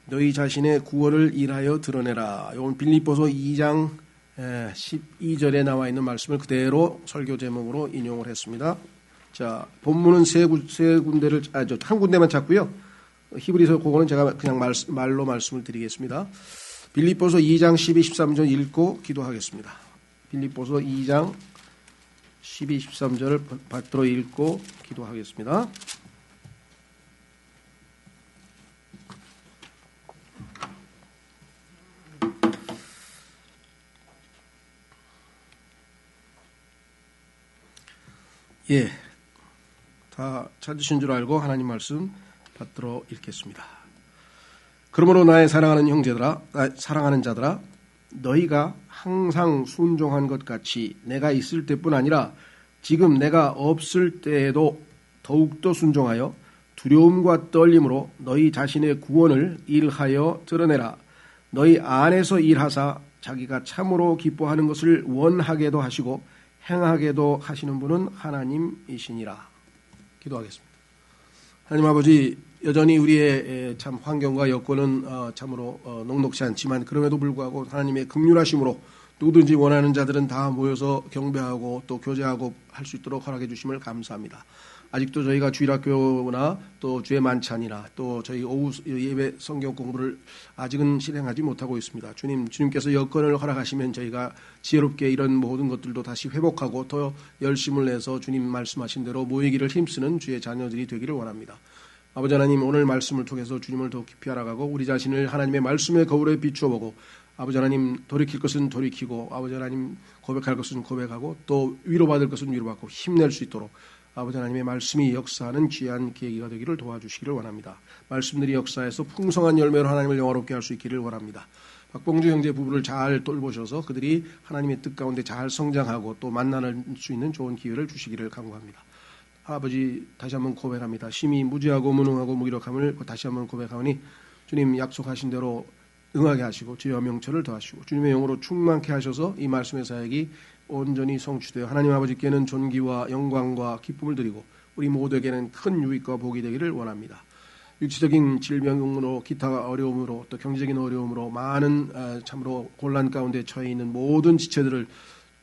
너희 자신의 구원을 일하여 드러내라. 이건 빌립보서 2장 12절에 나와 있는 말씀을 그대로 설교 제목으로 인용을 했습니다. 자, 본문은 한 군데만 찾고요. 히브리서 그거는 제가 그냥 말로 말씀을 드리겠습니다. 빌립보서 2장 12, 13절 읽고 기도하겠습니다. 빌립보서 2장 12, 13절을 받들어 읽고 기도하겠습니다. 예, 다 찾으신 줄 알고 하나님 말씀 받들어 읽겠습니다. 그러므로 나의 사랑하는 자들아, 너희가 항상 순종한 것 같이 내가 있을 때뿐 아니라 지금 내가 없을 때에도 더욱더 순종하여 두려움과 떨림으로 너희 자신의 구원을 일하여 드러내라. 너희 안에서 일하사 자기가 참으로 기뻐하는 것을 원하게도 하시고 행하게도 하시는 분은 하나님이시니라. 기도하겠습니다. 하나님 아버지, 여전히 우리의 참 환경과 여건은 참으로 녹록지 않지만 그럼에도 불구하고 하나님의 긍휼하심으로 누구든지 원하는 자들은 다 모여서 경배하고 또 교제하고 할 수 있도록 허락해 주심을 감사합니다. 아직도 저희가 주일학교나 또 주의 만찬이나 또 저희 오후 예배 성경 공부를 아직은 실행하지 못하고 있습니다. 주님께서 여건을 허락하시면 저희가 지혜롭게 이런 모든 것들도 다시 회복하고 더 열심을 내서 주님 말씀하신 대로 모이기를 힘쓰는 주의 자녀들이 되기를 원합니다. 아버지 하나님, 오늘 말씀을 통해서 주님을 더 깊이 알아가고 우리 자신을 하나님의 말씀의 거울에 비추어보고 아버지 하나님, 돌이킬 것은 돌이키고 아버지 하나님, 고백할 것은 고백하고 또 위로받을 것은 위로받고 힘낼 수 있도록 아버지 하나님의 말씀이 역사하는 귀한 계기가 되기를 도와주시기를 원합니다. 말씀들이 역사해서 풍성한 열매로 하나님을 영화롭게 할 수 있기를 원합니다. 박봉주 형제 부부를 잘 돌보셔서 그들이 하나님의 뜻 가운데 잘 성장하고 또 만날 수 있는 좋은 기회를 주시기를 간구합니다. 아버지, 다시 한번 고백합니다. 심히 무지하고 무능하고 무기력함을 다시 한번 고백하오니 주님 약속하신 대로 응하게 하시고 주의 명철을 더하시고 주님의 영으로 충만케 하셔서 이 말씀의 사역이 온전히 성취되어 하나님 아버지께는 존귀와 영광과 기쁨을 드리고 우리 모두에게는 큰 유익과 복이 되기를 원합니다. 육체적인 질병으로 기타 어려움으로 또 경제적인 어려움으로 많은 참으로 곤란 가운데 처해 있는 모든 지체들을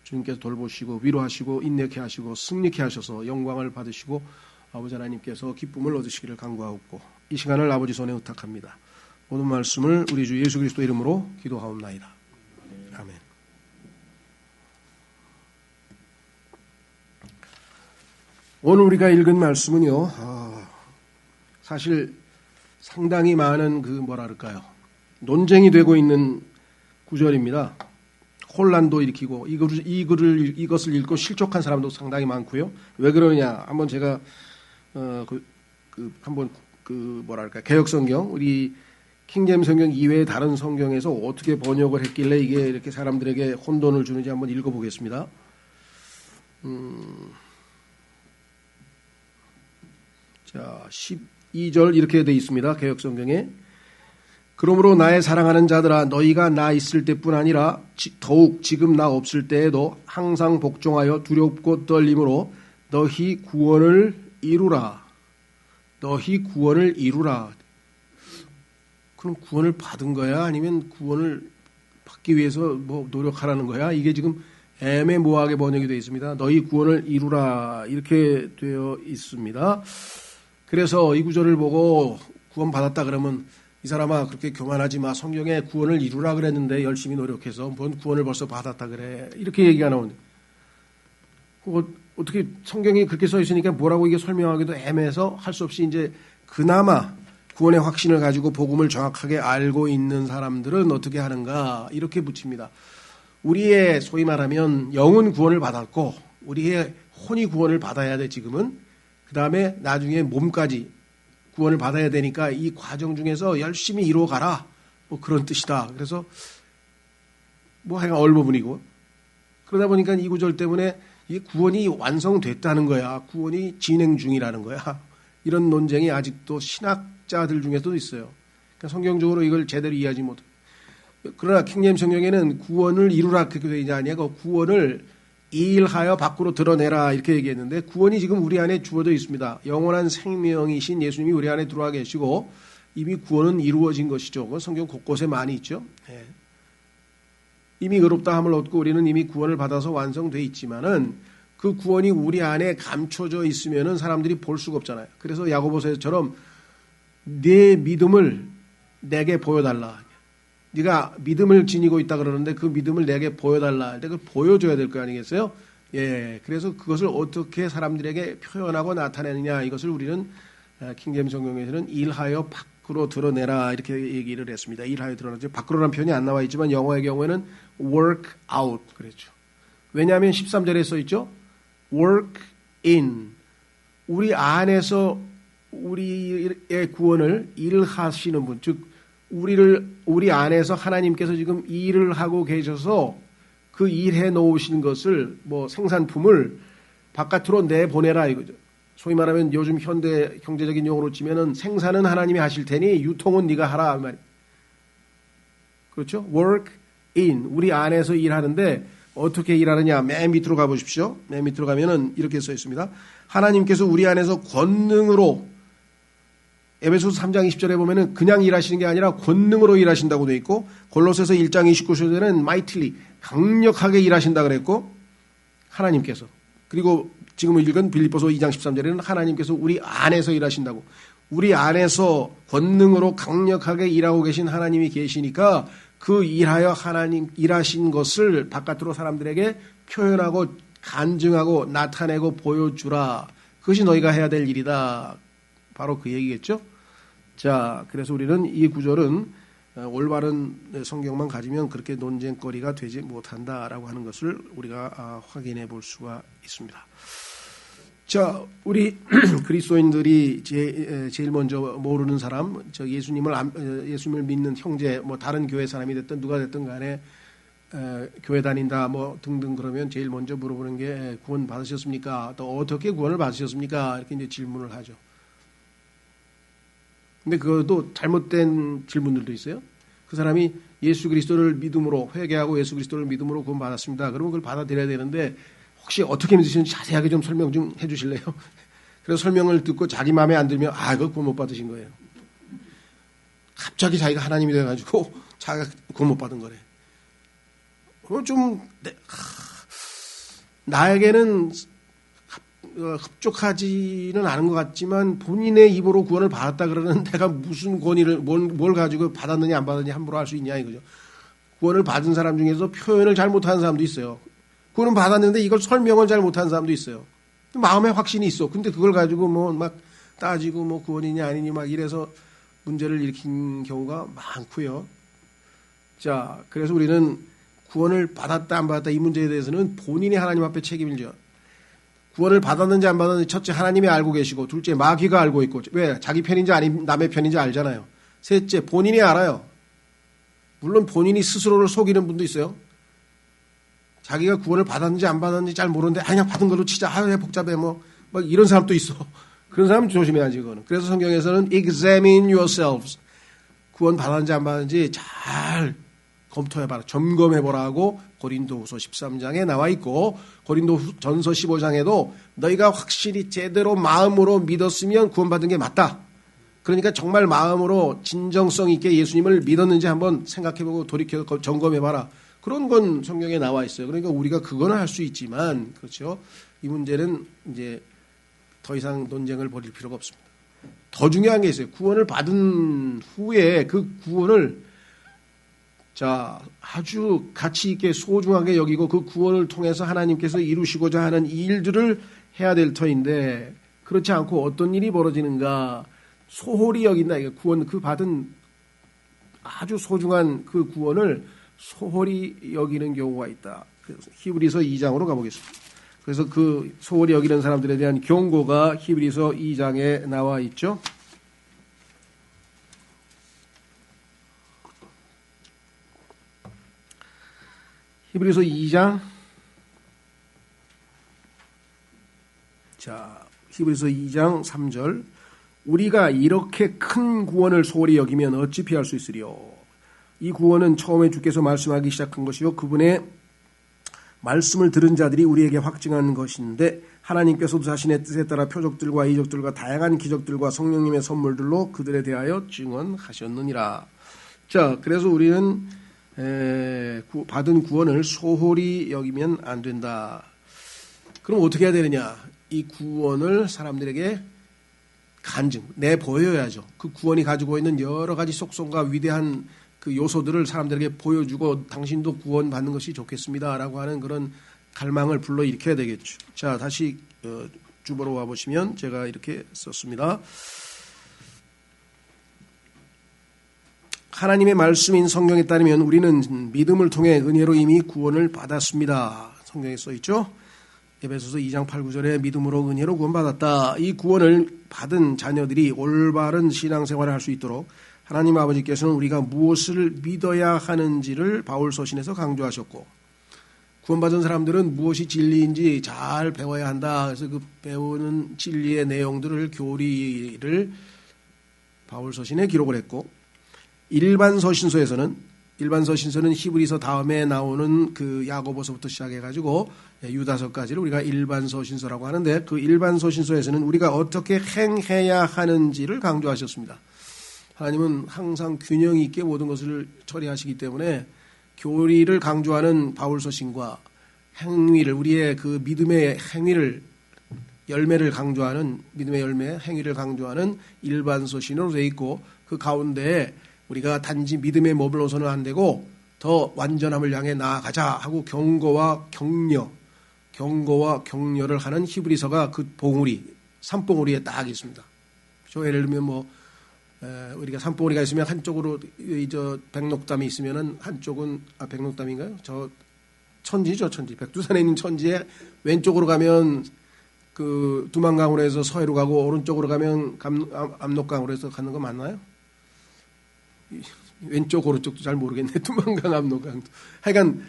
주님께서 돌보시고 위로하시고 인내케 하시고 승리케 하셔서 영광을 받으시고 아버지 하나님께서 기쁨을 얻으시기를 간구하옵고 이 시간을 아버지 손에 의탁합니다. 모든 말씀을 우리 주 예수 그리스도 이름으로 기도하옵나이다. 아멘. 오늘 우리가 읽은 말씀은요, 사실 상당히 많은 논쟁이 되고 있는 구절입니다. 혼란도 일으키고 이것을 읽고 실족한 사람도 상당히 많고요. 왜 그러느냐? 한번 제가 개역 성경, 우리 킹제임 성경 이외의 다른 성경에서 어떻게 번역을 했길래 이게 이렇게 사람들에게 혼돈을 주는지 한번 읽어보겠습니다. 자, 12절 이렇게 되어 있습니다. 개역 성경에. 그러므로 나의 사랑하는 자들아, 너희가 나 있을 때뿐 아니라 더욱 지금 나 없을 때에도 항상 복종하여 두렵고 떨림으로 너희 구원을 이루라. 너희 구원을 이루라. 그럼 구원을 받은 거야? 아니면 구원을 받기 위해서 뭐 노력하라는 거야? 이게 지금 애매모호하게 번역이 되어 있습니다. 너희 구원을 이루라 이렇게 되어 있습니다. 그래서 이 구절을 보고 구원 받았다 그러면 이 사람아 그렇게 교만하지 마. 성경에 구원을 이루라 그랬는데 열심히 노력해서 뭔 구원을 벌써 받았다 그래. 이렇게 얘기가 나오는데 어떻게 성경이 그렇게 써 있으니까 뭐라고 이게 설명하기도 애매해서 할 수 없이 이제 그나마 구원의 확신을 가지고 복음을 정확하게 알고 있는 사람들은 어떻게 하는가 이렇게 붙입니다. 우리의 소위 말하면 영은 구원을 받았고 우리의 혼이 구원을 받아야 돼 지금은. 그 다음에 나중에 몸까지 구원을 받아야 되니까 이 과정 중에서 열심히 이루어가라. 뭐 그런 뜻이다. 그래서 뭐 하여간 얼버무리고 그러다 보니까 이 구절 때문에 이 구원이 완성됐다는 거야. 구원이 진행 중이라는 거야. 이런 논쟁이 아직도 신학자들 중에도 있어요. 그러니까 성경적으로 이걸 제대로 이해하지 못해요. 그러나 킹제임 성경에는 구원을 이루라 그렇게 되지 아니고 구원을 일하여 밖으로 드러내라 이렇게 얘기했는데 구원이 지금 우리 안에 주어져 있습니다. 영원한 생명이신 예수님이 우리 안에 들어와 계시고 이미 구원은 이루어진 것이죠. 그건 성경 곳곳에 많이 있죠. 예. 이미 의롭다 함을 얻고 우리는 이미 구원을 받아서 완성돼 있지만은 그 구원이 우리 안에 감춰져 있으면은 사람들이 볼 수가 없잖아요. 그래서 야고보서처럼 내 믿음을 내게 보여달라. 네가 믿음을 지니고 있다 그러는데 그 믿음을 내게 보여달라 할 때 그걸 보여줘야 될 거 아니겠어요? 예, 그래서 그것을 어떻게 사람들에게 표현하고 나타내느냐 이것을 우리는 킹제임스 성경에서는 일하여 밖으로 드러내라 이렇게 얘기를 했습니다. 일하여 드러내죠. 밖으로라는 표현이 안 나와 있지만 영어의 경우에는 work out 그랬죠. 왜냐하면 13절에 써 있죠. work in 우리 안에서 우리의 구원을 일하시는 분, 즉 우리 안에서 하나님께서 지금 일을 하고 계셔서 그 일해 놓으신 것을 뭐 생산품을 바깥으로 내보내라 이거죠. 소위 말하면 요즘 현대 경제적인 용어로 치면은 생산은 하나님이 하실 테니 유통은 네가 하라 말이. 그렇죠? work in 우리 안에서 일하는데 어떻게 일하느냐? 맨 밑으로 가 보십시오. 맨 밑으로 가면은 이렇게 써 있습니다. 하나님께서 우리 안에서 권능으로 에베소서 3장 20절에 보면은 그냥 일하시는 게 아니라 권능으로 일하신다고 되어 있고 골로새서 1장 29절에는 mightily 강력하게 일하신다 그랬고 하나님께서 그리고 지금 읽은 빌립보서 2장 13절에는 하나님께서 우리 안에서 일하신다고 우리 안에서 권능으로 강력하게 일하고 계신 하나님이 계시니까 그 일하여 하나님 일하신 것을 바깥으로 사람들에게 표현하고 간증하고 나타내고 보여주라. 그것이 너희가 해야 될 일이다. 바로 그 얘기겠죠. 자, 그래서 우리는 이 구절은 올바른 성경만 가지면 그렇게 논쟁거리가 되지 못한다라고 하는 것을 우리가 확인해 볼 수가 있습니다. 자, 우리 그리스도인들이 제일 먼저 모르는 사람, 예수님을 믿는 형제, 뭐 다른 교회 사람이 됐든 누가 됐든 간에 교회 다닌다 뭐 등등 그러면 제일 먼저 물어보는 게 구원 받으셨습니까? 또 어떻게 구원을 받으셨습니까? 이렇게 이제 질문을 하죠. 근데 그것도 잘못된 질문들도 있어요. 그 사람이 예수 그리스도를 믿음으로 회개하고 예수 그리스도를 믿음으로 구원 받았습니다. 그러면 그걸 받아들여야 되는데 혹시 어떻게 믿으시는지 자세하게 좀 설명 좀 해주실래요? 그래서 설명을 듣고 자기 마음에 안 들면 그거 구원 못 받으신 거예요. 갑자기 자기가 하나님이 돼가지고 자기가 구원 못 받은 거래. 그건 좀 나에게는 흡족하지는 않은 것 같지만 본인의 입으로 구원을 받았다 그러는 내가 무슨 권위를 뭘 가지고 받았느냐 안 받았느냐 함부로 할 수 있냐 이거죠. 구원을 받은 사람 중에서 표현을 잘 못하는 사람도 있어요. 구원은 받았는데 이걸 설명을 잘 못하는 사람도 있어요. 마음에 확신이 있어. 근데 그걸 가지고 뭐 막 따지고 뭐 구원이냐 아니냐 막 이래서 문제를 일으킨 경우가 많고요. 자, 그래서 우리는 구원을 받았다 안 받았다 이 문제에 대해서는 본인이 하나님 앞에 책임을 져요. 구원을 받았는지 안 받았는지 첫째 하나님이 알고 계시고 둘째 마귀가 알고 있고 왜 자기 편인지 아닌 남의 편인지 알잖아요. 셋째 본인이 알아요. 물론 본인이 스스로를 속이는 분도 있어요. 자기가 구원을 받았는지 안 받았는지 잘 모르는데 그냥 받은 걸로 치자. 왜 복잡해 뭐 막 이런 사람도 있어. 그런 사람 조심해야지 그거는. 그래서 성경에서는 examine yourselves 구원 받았는지 안 받았는지 잘 검토해봐라. 점검해보라고 고린도후서 13장에 나와 있고 고린도전서 15장에도 너희가 확실히 제대로 마음으로 믿었으면 구원받은 게 맞다. 그러니까 정말 마음으로 진정성 있게 예수님을 믿었는지 한번 생각해보고 돌이켜 점검해봐라. 그런 건 성경에 나와 있어요. 그러니까 우리가 그거는 할 수 있지만 그렇죠. 이 문제는 이제 더 이상 논쟁을 벌일 필요가 없습니다. 더 중요한 게 있어요. 구원을 받은 후에 그 구원을 아주 가치 있게 소중하게 여기고 그 구원을 통해서 하나님께서 이루시고자 하는 일들을 해야 될 터인데 그렇지 않고 어떤 일이 벌어지는가 소홀히 여긴다. 구원 그 받은 아주 소중한 그 구원을 소홀히 여기는 경우가 있다. 그래서 히브리서 2장으로 가보겠습니다. 그래서 그 소홀히 여기는 사람들에 대한 경고가 히브리서 2장에 나와 있죠. 히브리서 2장 히브리서 2장 3절 우리가 이렇게 큰 구원을 소홀히 여기면 어찌 피할 수 있으리요. 이 구원은 처음에 주께서 말씀하기 시작한 것이요 그분의 말씀을 들은 자들이 우리에게 확증한 것인데 하나님께서도 자신의 뜻에 따라 표적들과 이적들과 다양한 기적들과 성령님의 선물들로 그들에 대하여 증언하셨느니라. 자, 그래서 우리는 받은 구원을 소홀히 여기면 안 된다. 그럼 어떻게 해야 되느냐? 이 구원을 사람들에게 내보여야죠. 그 구원이 가지고 있는 여러 가지 속성과 위대한 그 요소들을 사람들에게 보여주고 당신도 구원받는 것이 좋겠습니다라고 하는 그런 갈망을 불러일으켜야 되겠죠. 자, 다시 주보로 와보시면 제가 이렇게 썼습니다. 하나님의 말씀인 성경에 따르면 우리는 믿음을 통해 은혜로 이미 구원을 받았습니다. 성경에 써있죠. 에베소서 2장 8, 9절에 믿음으로 은혜로 구원받았다. 이 구원을 받은 자녀들이 올바른 신앙생활을 할 수 있도록 하나님 아버지께서는 우리가 무엇을 믿어야 하는지를 바울 서신에서 강조하셨고, 구원받은 사람들은 무엇이 진리인지 잘 배워야 한다. 그래서 그 배우는 진리의 내용들을 교리를 바울 서신에 기록을 했고, 일반 서신서는 히브리서 다음에 나오는 그 야고보서부터 시작해가지고 유다서까지를 우리가 일반 서신서라고 하는데, 그 일반 서신서에서는 우리가 어떻게 행해야 하는지를 강조하셨습니다. 하나님은 항상 균형 있게 모든 것을 처리하시기 때문에 교리를 강조하는 바울 서신과 행위를, 우리의 그 믿음의 행위를, 열매를 강조하는 믿음의 열매, 행위를 강조하는 일반 서신으로 되어 있고, 그 가운데에 우리가 단지 믿음에 머물러서는 안 되고 더 완전함을 향해 나아가자 하고 경고와 격려를 하는 히브리서가 그 봉우리, 산봉우리에 딱 있습니다. 그렇죠? 예를 들면 우리가 산봉우리가 있으면 한쪽으로 백록담이 있으면은 한쪽은 백록담인가요? 저 천지죠, 천지. 백두산에 있는 천지에 왼쪽으로 가면 그 두만강으로 해서 서해로 가고 오른쪽으로 가면 압록강으로 해서 가는 거 맞나요? 왼쪽 오른쪽도 잘 모르겠네. 두만강, 압록강. 하여간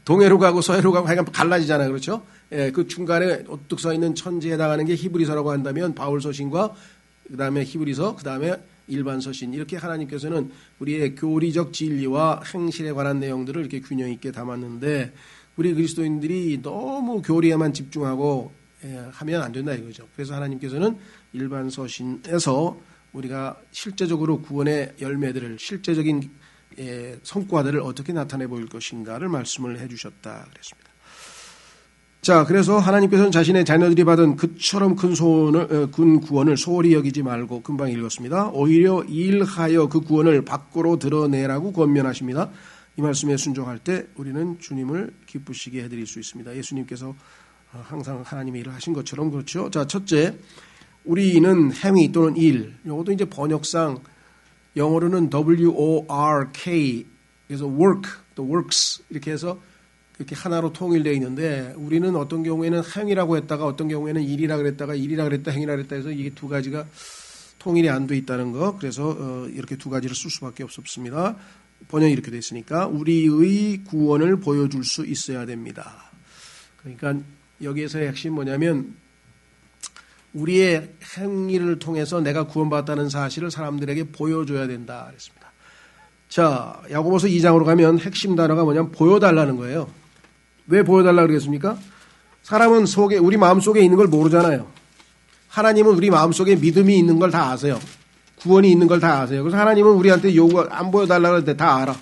동해로 가고 서해로 가고 하여간 갈라지잖아요. 그렇죠? 예, 그 중간에 우뚝 서 있는 천지에 해당하는 게 히브리서라고 한다면 바울 서신과 그다음에 히브리서, 그다음에 일반 서신, 이렇게 하나님께서는 우리의 교리적 진리와 행실에 관한 내용들을 이렇게 균형 있게 담았는데, 우리 그리스도인들이 너무 교리에만 집중하고 하면 안 된다 이거죠. 그래서 하나님께서는 일반 서신에서 우리가 실제적으로 구원의 열매들을, 실제적인 성과들을 어떻게 나타내 보일 것인가를 말씀을 해주셨다 그랬습니다. 자, 그래서 하나님께서는 자신의 자녀들이 받은 그처럼 큰 구원을 소홀히 여기지 말고, 금방 읽었습니다. 오히려 일하여 그 구원을 밖으로 드러내라고 권면하십니다. 이 말씀에 순종할 때 우리는 주님을 기쁘시게 해드릴 수 있습니다. 예수님께서 항상 하나님의 일을 하신 것처럼. 그렇죠. 자, 첫째, 우리는 행위 또는 일, 이것도 이제 번역상 영어로는 WORK, 그래서 work, 또 works 이렇게 해서 이렇게 하나로 통일되어 있는데, 우리는 어떤 경우에는 행위라고 했다가 어떤 경우에는 일이라 그랬다가 일이라 그랬다 행위라 그랬다 해서 이게 두 가지가 통일이 안 돼 있다는 거. 그래서 이렇게 두 가지를 쓸 수밖에 없습니다. 번역이 이렇게 돼 있으니까 우리의 구원을 보여줄 수 있어야 됩니다. 그러니까 여기에서의 핵심 뭐냐면, 우리의 행위를 통해서 내가 구원받았다는 사실을 사람들에게 보여줘야 된다 그랬습니다. 자, 야고보서 2장으로 가면 핵심 단어가 뭐냐면 보여달라는 거예요. 왜 보여달라고 그러겠습니까? 사람은 우리 마음속에 있는 걸 모르잖아요. 하나님은 우리 마음속에 믿음이 있는 걸 다 아세요. 구원이 있는 걸 다 아세요. 그래서 하나님은 우리한테 안 보여달라고 할 때 다 알아.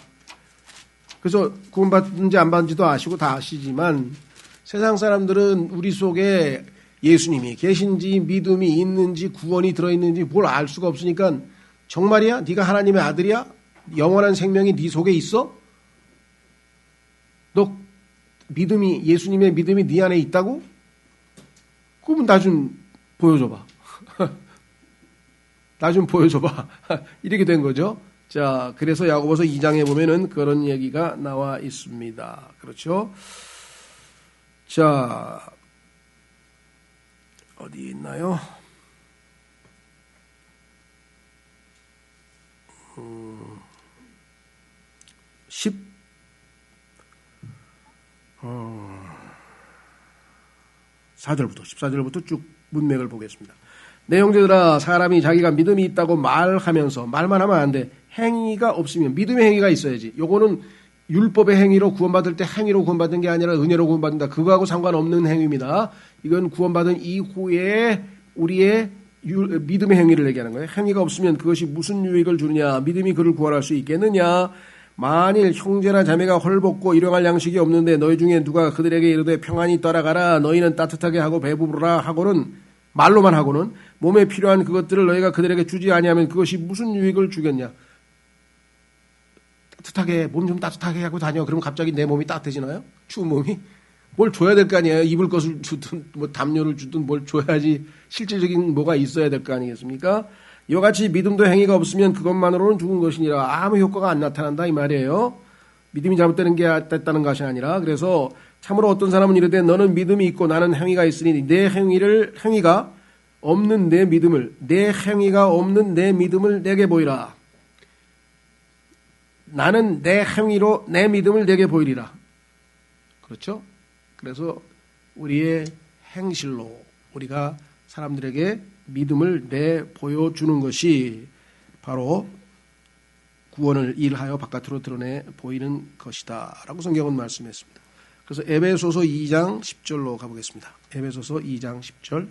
그래서 구원받는지 안 받는지도 아시고 다 아시지만, 세상 사람들은 우리 속에 예수님이 계신지 믿음이 있는지 구원이 들어있는지 뭘 알 수가 없으니까, 정말이야? 네가 하나님의 아들이야? 영원한 생명이 네 속에 있어? 너 예수님의 믿음이 네 안에 있다고? 그러면 나 좀 보여줘봐. 나 좀 보여줘봐. 이렇게 된 거죠. 자, 그래서 야고보서 2장에 보면은 그런 얘기가 나와 있습니다. 그렇죠? 자, 어디 있나요? 14절부터 쭉 문맥을 보겠습니다. 내 형제들아, 사람이 자기가 믿음이 있다고 말하면서 말만 하면 안 돼. 행위가 없으면, 믿음의 행위가 있어야지. 요거는 율법의 행위로 구원받을 때 행위로 구원받은 게 아니라 은혜로 구원받는다. 그거하고 상관없는 행위입니다. 이건 구원받은 이후에 우리의 믿음의 행위를 얘기하는 거예요. 행위가 없으면 그것이 무슨 유익을 주느냐. 믿음이 그를 구원할 수 있겠느냐. 만일 형제나 자매가 헐벗고 일용할 양식이 없는데 너희 중에 누가 그들에게 이르되 평안히 따라가라. 너희는 따뜻하게 하고 배부르라 하고는 말로만 하고는 몸에 필요한 그것들을 너희가 그들에게 주지 아니하면 그것이 무슨 유익을 주겠냐. 따뜻하게 몸 좀 따뜻하게 하고 다녀. 그러면 갑자기 내 몸이 따뜻해지나요? 추운 몸이? 뭘 줘야 될 거 아니에요. 입을 것을 주든 뭐 담요를 주든 뭘 줘야지 실질적인 뭐가 있어야 될 거 아니겠습니까? 이와 같이 믿음도 행위가 없으면 그것만으로는 죽은 것이니라. 아무 효과가 안 나타난다 이 말이에요. 믿음이 잘못되는 게 됐다는 것이 아니라. 그래서 참으로 어떤 사람은 이르되 너는 믿음이 있고 나는 행위가 있으니 내 행위가 없는 내 행위가 없는 내 믿음을 내게 보이라. 나는 내 행위로 내 믿음을 내게 보이리라. 그렇죠? 그래서 우리의 행실로 우리가 사람들에게 믿음을 보여주는 것이 바로 구원을 일하여 바깥으로 드러내 보이는 것이다 라고 성경은 말씀했습니다. 그래서 에베소서 2장 10절로 가보겠습니다. 에베소서 2장 10절.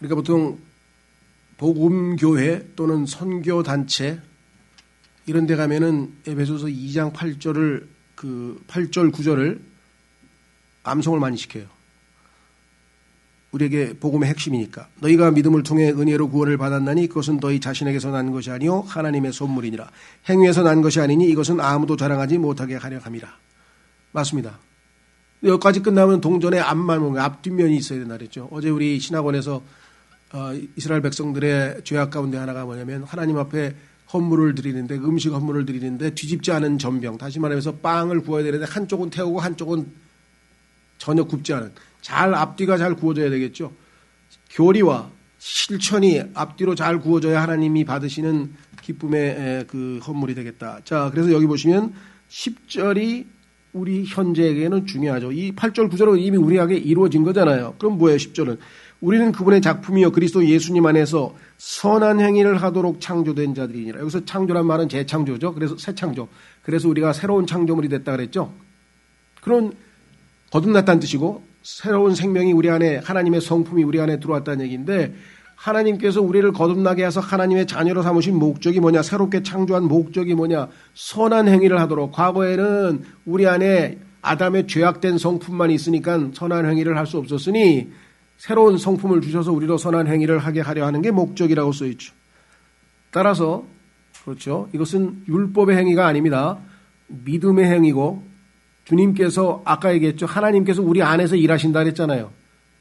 우리가 보통 복음교회 또는 선교단체 이런 데 가면은 에베소서 2장 8절을 8절 9절을 암송을 많이 시켜요. 우리에게 복음의 핵심이니까. 너희가 믿음을 통해 은혜로 구원을 받았나니 그것은 너희 자신에게서 난 것이 아니요 하나님의 선물이니라. 행위에서 난 것이 아니니 이것은 아무도 자랑하지 못하게 하려 함이라. 맞습니다. 여기까지 끝나면 동전의 앞뒷면이 있어야 된다 그랬죠. 어제 우리 신학원에서 이스라엘 백성들의 죄악 가운데 하나가 뭐냐면 하나님 앞에 헌물을 드리는데 음식 헌물을 드리는데 뒤집지 않은 전병, 다시 말하면서 빵을 구워야 되는데 한쪽은 태우고 한쪽은 전혀 굽지 않은 앞뒤가 잘 구워져야 되겠죠. 교리와 실천이 앞뒤로 잘 구워져야 하나님이 받으시는 기쁨의 그 헌물이 되겠다. 자, 그래서 여기 보시면 10절이 우리 현재에게는 중요하죠. 이 8절 9절은 이미 우리에게 이루어진 거잖아요. 그럼 뭐예요 10절은? 우리는 그분의 작품이요 그리스도 예수님 안에서 선한 행위를 하도록 창조된 자들이니라. 여기서 창조란 말은 재창조죠. 그래서 새 창조. 그래서 우리가 새로운 창조물이 됐다 그랬죠. 그런 거듭났다는 뜻이고 새로운 생명이 우리 안에 하나님의 성품이 우리 안에 들어왔다는 얘기인데 하나님께서 우리를 거듭나게 해서 하나님의 자녀로 삼으신 목적이 뭐냐? 새롭게 창조한 목적이 뭐냐? 선한 행위를 하도록. 과거에는 우리 안에 아담의 죄악된 성품만 있으니까 선한 행위를 할 수 없었으니 새로운 성품을 주셔서 우리로 선한 행위를 하게 하려 하는 게 목적이라고 써있죠. 따라서 그렇죠. 이것은 율법의 행위가 아닙니다. 믿음의 행위고 주님께서 아까 얘기했죠. 하나님께서 우리 안에서 일하신다 그랬잖아요.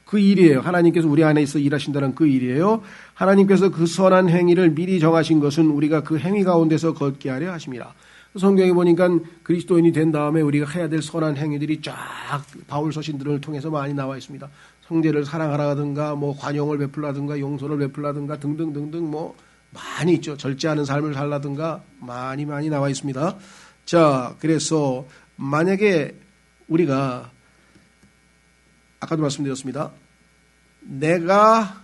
그 일이에요. 하나님께서 우리 안에서 일하신다는 그 일이에요. 하나님께서 그 선한 행위를 미리 정하신 것은 우리가 그 행위 가운데서 걷게 하려 하심이라. 성경에 보니까 그리스도인이 된 다음에 우리가 해야 될 선한 행위들이 쫙 바울 서신들을 통해서 많이 나와 있습니다. 형제를 사랑하라든가 뭐 관용을 베풀라든가 용서를 베풀라든가 등등등등 뭐 많이 있죠. 절제하는 삶을 살라든가 많이 나와 있습니다. 자, 그래서 만약에 우리가 아까도 말씀드렸습니다. 내가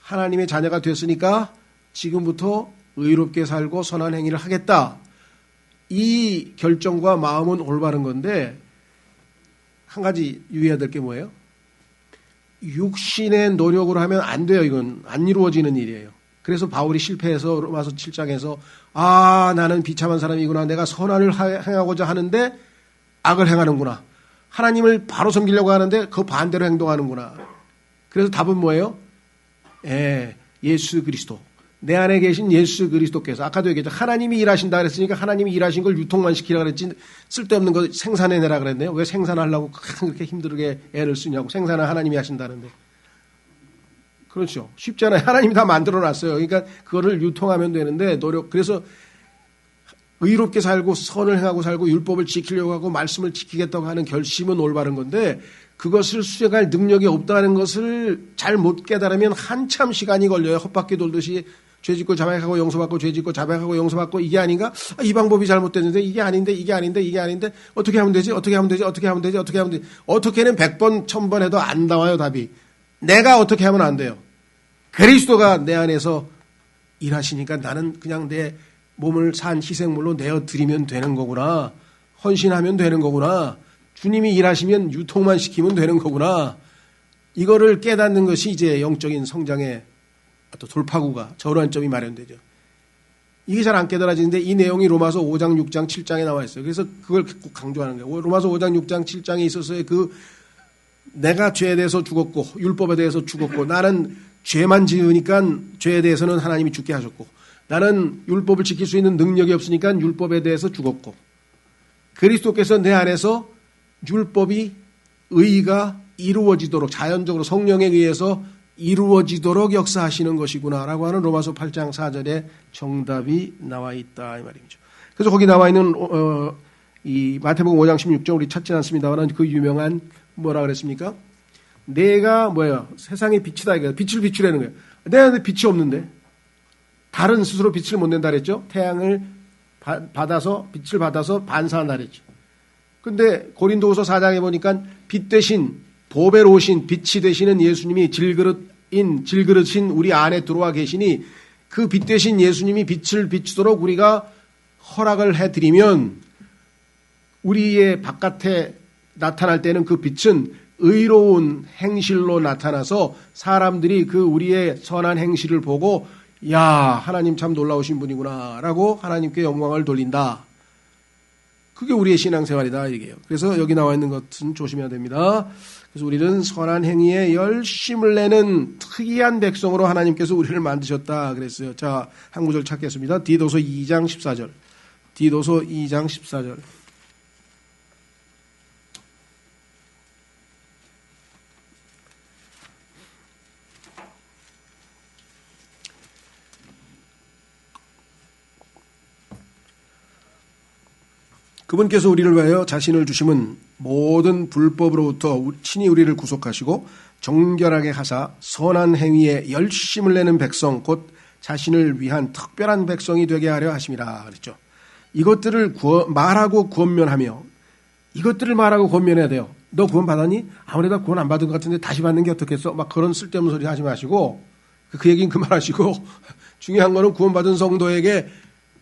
하나님의 자녀가 됐으니까 지금부터 의롭게 살고 선한 행위를 하겠다. 이 결정과 마음은 올바른 건데 한 가지 유의해야 될 게 뭐예요? 육신의 노력으로 하면 안 돼요. 이건 안 이루어지는 일이에요. 그래서 바울이 실패해서 로마서 7장에서 나는 비참한 사람이구나. 내가 선한을 행하고자 하는데 악을 행하는구나. 하나님을 바로 섬기려고 하는데 그 반대로 행동하는구나. 그래서 답은 뭐예요? 예수 그리스도. 내 안에 계신 예수 그리스도께서 아까도 얘기했죠. 하나님이 일하신다 그랬으니까 하나님이 일하신 걸 유통만 시키라 그랬지 쓸데없는 거 생산해내라 그랬네요. 왜 생산하려고 그렇게 힘들게 애를 쓰냐고. 생산은 하나님이 하신다는데. 그렇죠. 쉽잖아요. 하나님이 다 만들어놨어요. 그러니까 그거를 유통하면 되는데 그래서 의롭게 살고 선을 행하고 살고 율법을 지키려고 하고 말씀을 지키겠다고 하는 결심은 올바른 건데 그것을 수행할 능력이 없다는 것을 잘 못 깨달으면 한참 시간이 걸려요. 헛바퀴 돌듯이 죄짓고 자백하고 용서받고 죄짓고 자백하고 용서받고 이게 아닌가? 이 방법이 잘못됐는데 이게 아닌데 어떻게 하면 되지? 어떻게는 100번 1000번 해도 안 나와요. 답이. 내가 어떻게 하면 안 돼요. 그리스도가 내 안에서 일하시니까 나는 그냥 내 몸을 산 희생물로 내어드리면 되는 거구나. 헌신하면 되는 거구나. 주님이 일하시면 유통만 시키면 되는 거구나. 이거를 깨닫는 것이 이제 영적인 성장의 또 돌파구가 전환점이 마련되죠. 이게 잘 안 깨달아지는데 이 내용이 로마서 5장, 6장, 7장에 나와 있어요. 그래서 그걸 꼭 강조하는 거예요. 로마서 5장, 6장, 7장에 있어서의 그 내가 죄에 대해서 죽었고 율법에 대해서 죽었고 나는 죄만 지으니까 죄에 대해서는 하나님이 죽게 하셨고 나는 율법을 지킬 수 있는 능력이 없으니까 율법에 대해서 죽었고 그리스도께서 내 안에서 율법이 의가 이루어지도록 자연적으로 성령에 의해서 이루어지도록 역사하시는 것이구나라고 하는 로마서 8장 4절에 정답이 나와 있다 이 말이죠. 그래서 거기 나와 있는 이 마태복음 5장 16절 우리 찾지 않습니다만 그 유명한 뭐라 그랬습니까? 내가 뭐야 세상의 빛이다 이거 빛을 비추라는 거예요. 내가 빛이 없는데 달은 스스로 빛을 못 낸다 그랬죠. 태양을 받아서 빛을 받아서 반사한다 그랬죠. 근데 고린도후서 4장에 보니까 빛 대신 보배로우신 빛이 되시는 예수님이 질그릇인 우리 안에 들어와 계시니 그 빛 대신 예수님이 빛을 비추도록 우리가 허락을 해드리면 우리의 바깥에 나타날 때는 그 빛은 의로운 행실로 나타나서 사람들이 그 우리의 선한 행실을 보고 야 하나님 참 놀라우신 분이구나 라고 하나님께 영광을 돌린다. 그게 우리의 신앙생활이다 이게요. 그래서 여기 나와 있는 것은 조심해야 됩니다. 그래서 우리는 선한 행위에 열심을 내는 특이한 백성으로 하나님께서 우리를 만드셨다 그랬어요. 자, 한 구절 찾겠습니다. 디도서 2장 14절. 디도서 2장 14절. 그분께서 우리를 위하여 자신을 주심은 모든 불법으로부터 친히 우리를 구속하시고 정결하게 하사 선한 행위에 열심을 내는 백성 곧 자신을 위한 특별한 백성이 되게 하려 하심이라 그랬죠. 이것들을 말하고 권면하며 이것들을 말하고 권면해야 돼요. 너 구원 받았니? 아무래도 구원 안 받은 것 같은데 다시 받는 게 어떻겠어? 막 그런 쓸데없는 소리 하지 마시고 그 얘기는 그만하시고 중요한 거는 구원 받은 성도에게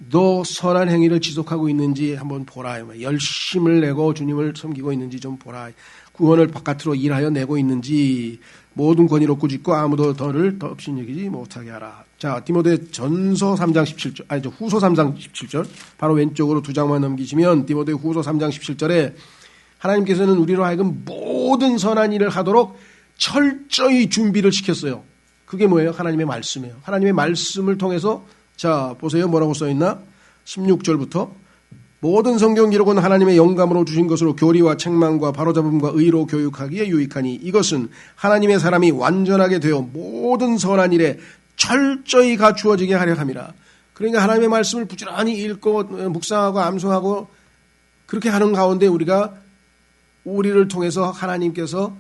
너 선한 행위를 지속하고 있는지 한번 보라. 열심을 내고 주님을 섬기고 있는지 좀 보라. 구원을 바깥으로 일하여 내고 있는지 모든 권위로 꾸짖고 아무도 너를 더 없인 여기지 못하게 하라. 자, 디모데 전서 3장 17절, 아니죠. 후서 3장 17절. 바로 왼쪽으로 두 장만 넘기시면 디모데 후서 3장 17절에 하나님께서는 우리로 하여금 모든 선한 일을 하도록 철저히 준비를 시켰어요. 그게 뭐예요? 하나님의 말씀이에요. 하나님의 말씀을 통해서 자, 보세요. 뭐라고 써있나? 16절부터 모든 성경 기록은 하나님의 영감으로 주신 것으로 교리와 책망과 바로잡음과 의로 교육하기에 유익하니 이것은 하나님의 사람이 완전하게 되어 모든 선한 일에 철저히 갖추어지게 하려 함이라. 그러니까 하나님의 말씀을 부지런히 읽고 묵상하고 암송하고 그렇게 하는 가운데 우리를 통해서 하나님께서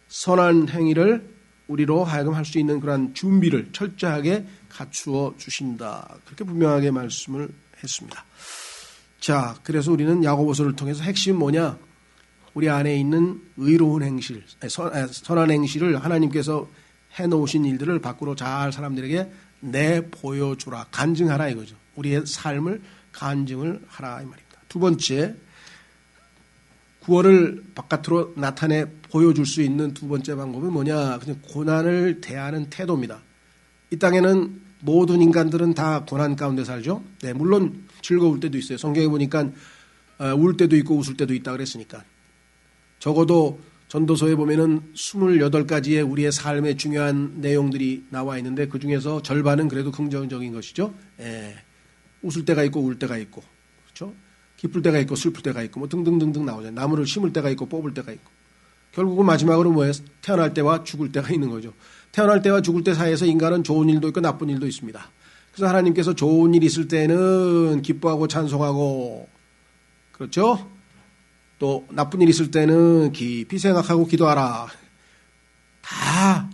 선한 행위를 우리로 하여금 할 수 있는 그런 준비를 철저하게 갖추어 주신다. 그렇게 분명하게 말씀을 했습니다. 자, 그래서 우리는 야고보서를 통해서 핵심은 뭐냐? 우리 안에 있는 의로운 행실, 선한 행실을 하나님께서 해놓으신 일들을 밖으로 잘 사람들에게 내보여주라. 간증하라 이거죠. 우리의 삶을 간증을 하라 이 말입니다. 두 번째, 구원을 바깥으로 나타내 보여줄 수 있는 두 번째 방법은 뭐냐? 그냥 고난을 대하는 태도입니다. 이 땅에는 모든 인간들은 다 고난 가운데 살죠. 네, 물론 즐거울 때도 있어요. 성경에 보니까 울 때도 있고 웃을 때도 있다 그랬으니까. 적어도 전도서에 보면은 28가지의 우리의 삶의 중요한 내용들이 나와 있는데 그 중에서 절반은 그래도 긍정적인 것이죠. 예, 웃을 때가 있고 울 때가 있고, 그렇죠? 기쁠 때가 있고 슬플 때가 있고 뭐 등등등등 나오잖아요. 나무를 심을 때가 있고 뽑을 때가 있고. 결국은 마지막으로 뭐예요? 태어날 때와 죽을 때가 있는 거죠. 태어날 때와 죽을 때 사이에서 인간은 좋은 일도 있고 나쁜 일도 있습니다. 그래서 하나님께서 좋은 일 있을 때는 기뻐하고 찬송하고, 그렇죠? 또 나쁜 일 있을 때는 깊이 생각하고 기도하라. 다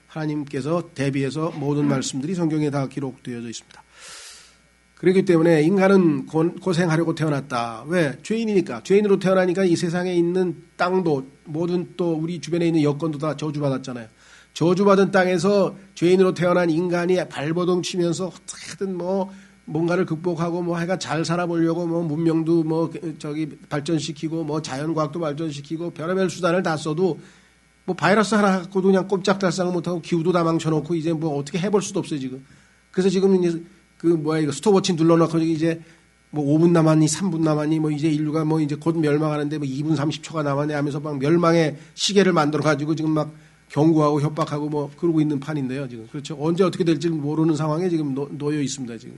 하나님께서 대비해서 모든 말씀들이 성경에 다 기록되어져 있습니다. 그렇기 때문에 인간은 고생하려고 태어났다. 왜? 죄인이니까. 죄인으로 태어나니까 이 세상에 있는 땅도 모든 또 우리 주변에 있는 여건도 다 저주받았잖아요. 저주받은 땅에서 죄인으로 태어난 인간이 발버둥 치면서 어떻게든 뭔가를 극복하고 하여간 잘 살아보려고 문명도 발전시키고 자연과학도 발전시키고 별의별 수단을 다 써도 바이러스 하나 갖고도 그냥 꼼짝달싹을 못하고 기후도 다 망쳐놓고 이제 어떻게 해볼 수도 없어요, 지금. 그래서 지금 이제 이거 스톱워치 눌러놓고 이제 5분 남았니, 3분 남았니, 이제 인류가 이제 곧 멸망하는데 2분 30초가 남았네 하면서 막 멸망의 시계를 만들어가지고 지금 막 경고하고 협박하고 그러고 있는 판인데요, 지금. 그렇죠. 언제 어떻게 될지 모르는 상황에 지금 놓여 있습니다, 지금.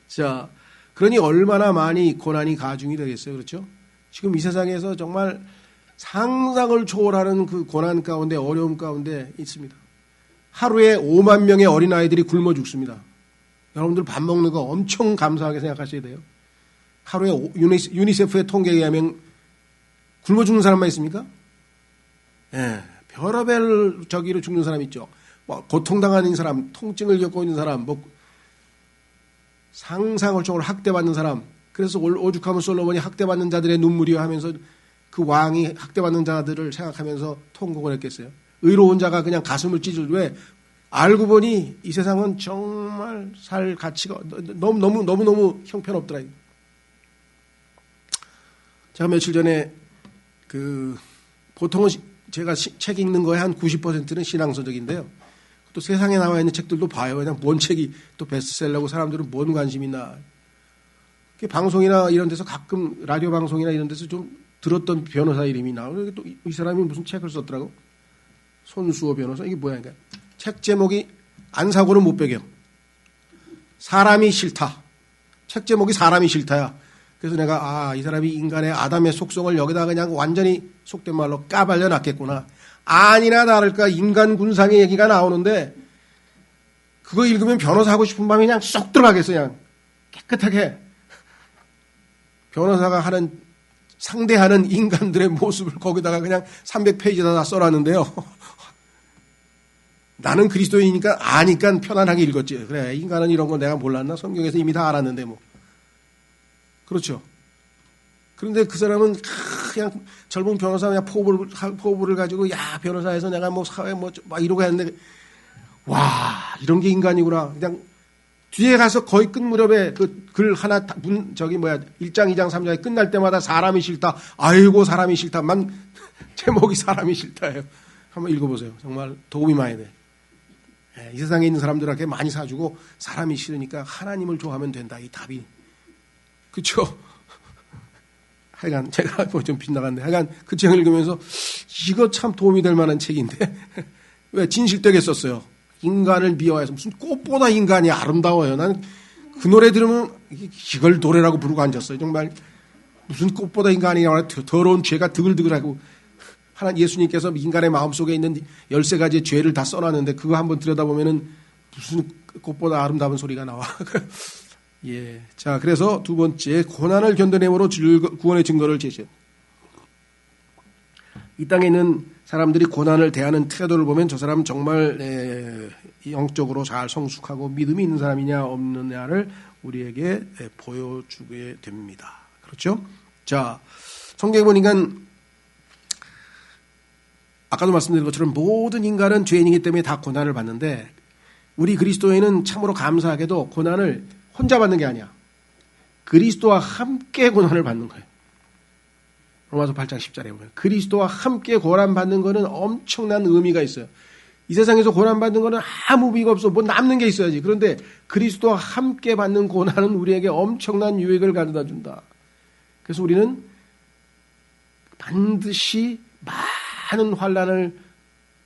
자, 그러니 얼마나 많이 고난이 가중이 되겠어요, 그렇죠? 지금 이 세상에서 정말 상상을 초월하는 그 고난 가운데 어려움 가운데 있습니다. 하루에 5만 명의 어린아이들이 굶어 죽습니다. 여러분들 밥 먹는 거 엄청 감사하게 생각하셔야 돼요. 하루에 유니세프의 통계에 의하면 굶어 죽는 사람만 있습니까? 예, 별의별 저기로 죽는 사람 있죠. 고통당하는 사람, 통증을 겪고 있는 사람, 상상을 초월 학대받는 사람. 그래서 오죽하면 솔로몬이 학대받는 자들의 눈물이여 하면서 그 왕이 학대받는 자들을 생각하면서 통곡을 했겠어요. 의로운 자가 그냥 가슴을 찢을. 왜? 알고 보니 이 세상은 정말 살 가치가 너무 형편없더라. 제가 며칠 전에 보통은 제가 책 읽는 거에 한 90%는 신앙서적인데요. 또 세상에 나와 있는 책들도 봐요. 그냥 뭔 책이 또 베스트셀러고 사람들은 뭔 관심이 있나. 방송이나 이런 데서 가끔 라디오 방송이나 이런 데서 좀 들었던 변호사 이름이 나오고 또 이 사람이 무슨 책을 썼더라고. 손수호 변호사. 이게 뭐야? 그러니까 책 제목이 안사고는 못 배겨. 사람이 싫다. 책 제목이 사람이 싫다야. 그래서 내가 이 사람이 인간의 아담의 속성을 여기다 그냥 완전히 속된 말로 까발려 놨겠구나. 아니나 다를까 인간 군상의 얘기가 나오는데 그거 읽으면 변호사 하고 싶은 마음이 그냥 쏙 들어가겠어. 그냥 깨끗하게. 변호사가 상대하는 인간들의 모습을 거기다가 그냥 300페이지다 다 써놨는데요. 나는 그리스도인이니까 아니까 편안하게 읽었지. 그래, 인간은 이런 거 내가 몰랐나? 성경에서 이미 다 알았는데 그렇죠. 그런데 그 사람은 그냥 젊은 변호사 그냥 포부를 가지고 변호사에서 내가 사회 막 이러고 했는데 와, 이런 게 인간이구나. 그냥 뒤에 가서 거의 끝 무렵에 글 하나 1장, 2장, 3장에 끝날 때마다 사람이 싫다. 아이고 사람이 싫다만 제목이 사람이 싫다예요. 한번 읽어보세요. 정말 도움이 많이 돼. 이 세상에 있는 사람들에게 많이 사주고 사람이 싫으니까 하나님을 좋아하면 된다. 이 답이. 그렇죠? 하여간 제가 좀 빗나갔네. 하여간 그 책을 읽으면서 이거 참 도움이 될 만한 책인데 왜 진실되게 썼어요. 인간을 미워해서 무슨 꽃보다 인간이 아름다워요. 난 그 노래 들으면 이걸 노래라고 부르고 앉았어요. 정말 무슨 꽃보다 인간이 더러운 죄가 드글드글하고 예수님께서 인간의 마음속에 있는 13가지의 죄를 다 써놨는데 그거 한번 들여다보면은 무슨 꽃보다 아름다운 소리가 나와. 예. 자, 그래서 두 번째, 고난을 견뎌내므로 구원의 증거를 제시합니다. 이 땅에 있는 사람들이 고난을 대하는 태도를 보면 저 사람은 정말 영적으로 잘 성숙하고 믿음이 있는 사람이냐 없느냐를 우리에게 보여주게 됩니다. 그렇죠? 자, 성경에 보니까 아까도 말씀드린 것처럼 모든 인간은 죄인이기 때문에 다 고난을 받는데 우리 그리스도인은 참으로 감사하게도 고난을 혼자 받는 게 아니야. 그리스도와 함께 고난을 받는 거예요. 로마서 8장 10절에 보면 그리스도와 함께 고난받는 거는 엄청난 의미가 있어요. 이 세상에서 고난받는 거는 아무 의미가 없어. 남는 게 있어야지. 그런데 그리스도와 함께 받는 고난은 우리에게 엄청난 유익을 가져다 준다. 그래서 우리는 반드시 많은 환난을